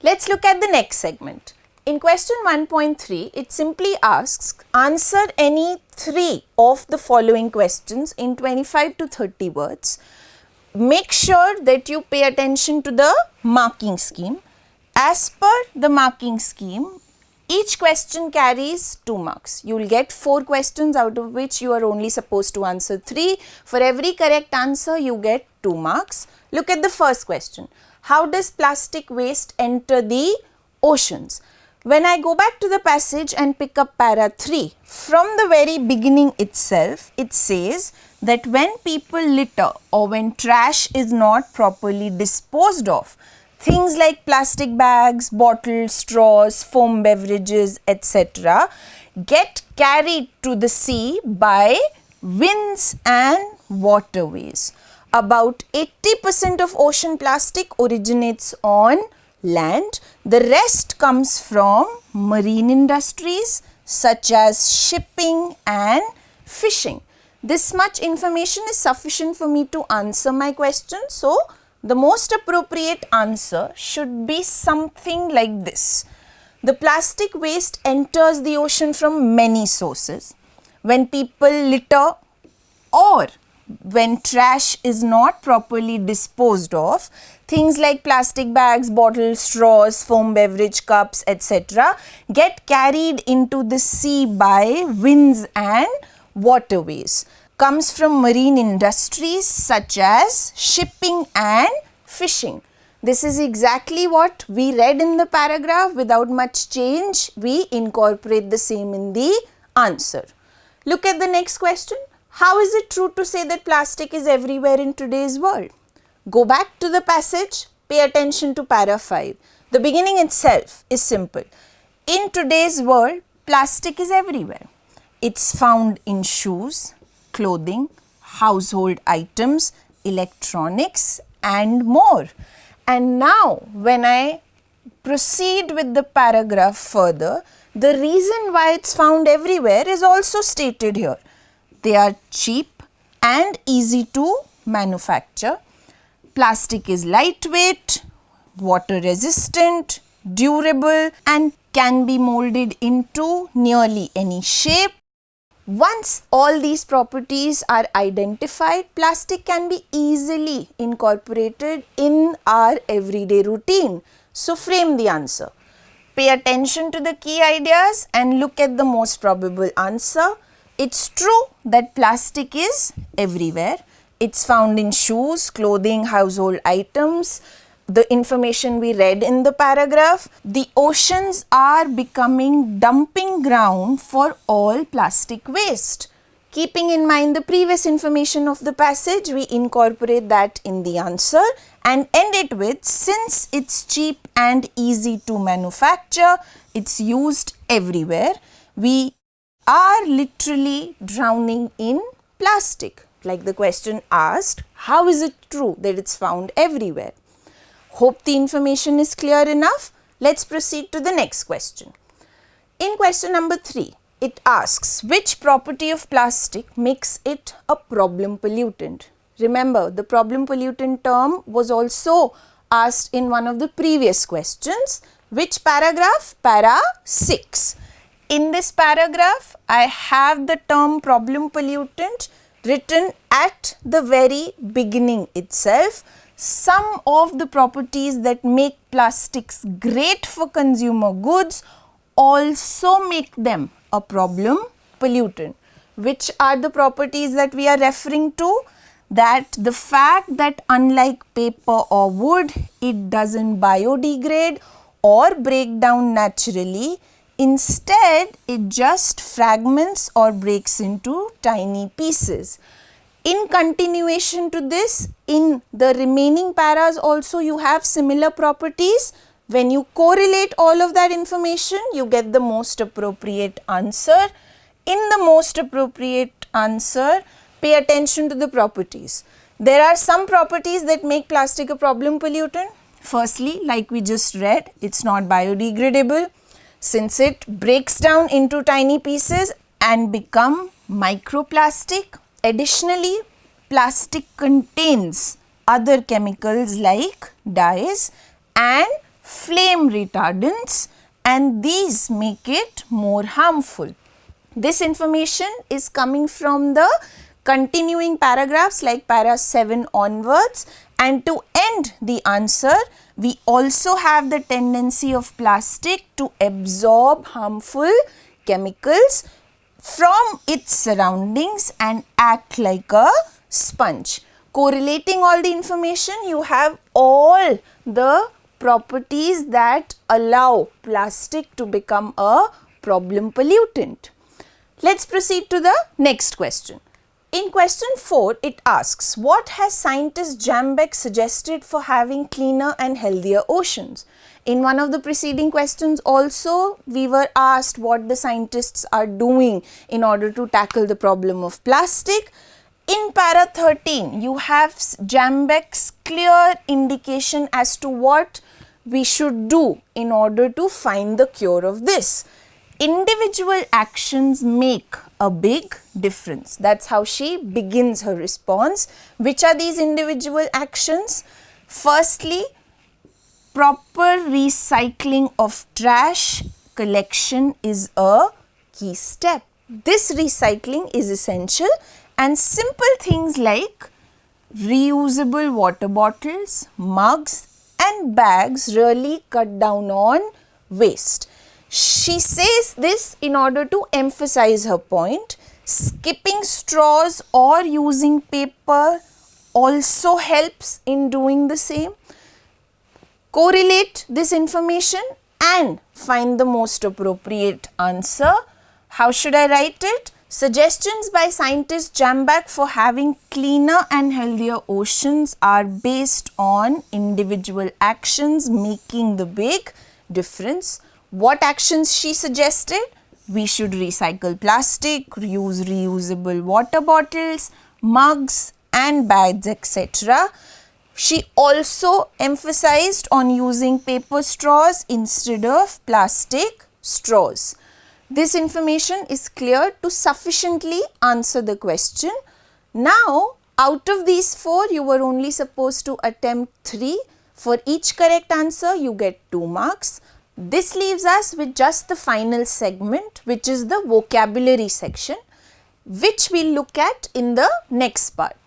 Let's look at the next segment. In question 1.3, it simply asks, answer any 3 of the following questions in 25 to 30 words. Make sure that you pay attention to the marking scheme. As per the marking scheme, each question carries 2 marks. You will get 4 questions, out of which you are only supposed to answer 3. For every correct answer, you get 2 marks. Look at the first question. How does plastic waste enter the oceans? When I go back to the passage and pick up para 3, from the very beginning itself, it says that when people litter or when trash is not properly disposed of, things like plastic bags, bottles, straws, foam beverages, etc. get carried to the sea by winds and waterways. About 80% of ocean plastic originates on land. The rest comes from marine industries such as shipping and fishing. This much information is sufficient for me to answer my question. So, the most appropriate answer should be something like this. The plastic waste enters the ocean from many sources. When people litter or when trash is not properly disposed of, things like plastic bags, bottles, straws, foam beverage cups, etc. get carried into the sea by winds and waterways. Comes from marine industries such as shipping and fishing. This is exactly what we read in the paragraph. Without much change, we incorporate the same in the answer. Look at the next question. How is it true to say that plastic is everywhere in today's world? Go back to the passage, pay attention to para 5. The beginning itself is simple. In today's world, plastic is everywhere. It's found in shoes, clothing, household items, electronics and more. And now when I proceed with the paragraph further, the reason why it's found everywhere is also stated here. They are cheap and easy to manufacture. Plastic is lightweight, water resistant, durable and can be molded into nearly any shape. Once all these properties are identified, plastic can be easily incorporated in our everyday routine. So, frame the answer. Pay attention to the key ideas and look at the most probable answer. It's true that plastic is everywhere. It's found in shoes, clothing, household items. The information we read in the paragraph. The oceans are becoming dumping ground for all plastic waste. Keeping in mind the previous information of the passage, we incorporate that in the answer and end it with, since it's cheap and easy to manufacture, it's used everywhere. We are literally drowning in plastic. Like the question asked, how is it true that it's found everywhere? Hope the information is clear enough. Let's proceed to the next question. In question number 3, it asks, which property of plastic makes it a problem pollutant? Remember, the problem pollutant term was also asked in one of the previous questions. Which paragraph? Para 6. In this paragraph, I have the term problem pollutant written at the very beginning itself. Some of the properties that make plastics great for consumer goods also make them a problem pollutant. Which are the properties that we are referring to? That the fact that unlike paper or wood, it doesn't biodegrade or break down naturally. Instead, it just fragments or breaks into tiny pieces. In continuation to this, in the remaining paras also you have similar properties. When you correlate all of that information, you get the most appropriate answer. In the most appropriate answer, pay attention to the properties. There are some properties that make plastic a problem pollutant. Firstly, like we just read, it's not biodegradable, since it breaks down into tiny pieces and become microplastic. Additionally, plastic contains other chemicals like dyes and flame flame retardants, and these make it more harmful. This information is coming from the continuing paragraphs like para 7 onwards, and to end the answer, we also have the tendency of plastic to absorb harmful chemicals from its surroundings and act like a sponge. Correlating all the information, you have all the properties that allow plastic to become a problem pollutant. Let's proceed to the next question. In question 4, it asks, what has scientist Jambeck suggested for having cleaner and healthier oceans? In one of the preceding questions also, we were asked what the scientists are doing in order to tackle the problem of plastic. In para 13, you have Jambeck's clear indication as to what we should do in order to find the cure of this. Individual actions make a big difference. That's how she begins her response. Which are these individual actions? Firstly, proper recycling of trash collection is a key step. This recycling is essential, and simple things like reusable water bottles, mugs and bags really cut down on waste. She says this in order to emphasize her point. Skipping straws or using paper also helps in doing the same. Correlate this information and find the most appropriate answer. How should I write it? Suggestions by scientist Jambeck for having cleaner and healthier oceans are based on individual actions making the big difference. What actions she suggested? We should recycle plastic, use reusable water bottles, mugs and bags, etc. She also emphasized on using paper straws instead of plastic straws. This information is clear to sufficiently answer the question. Now, out of these 4, you were only supposed to attempt 3. For each correct answer, you get 2 marks. This leaves us with just the final segment, which is the vocabulary section, which we'll look at in the next part.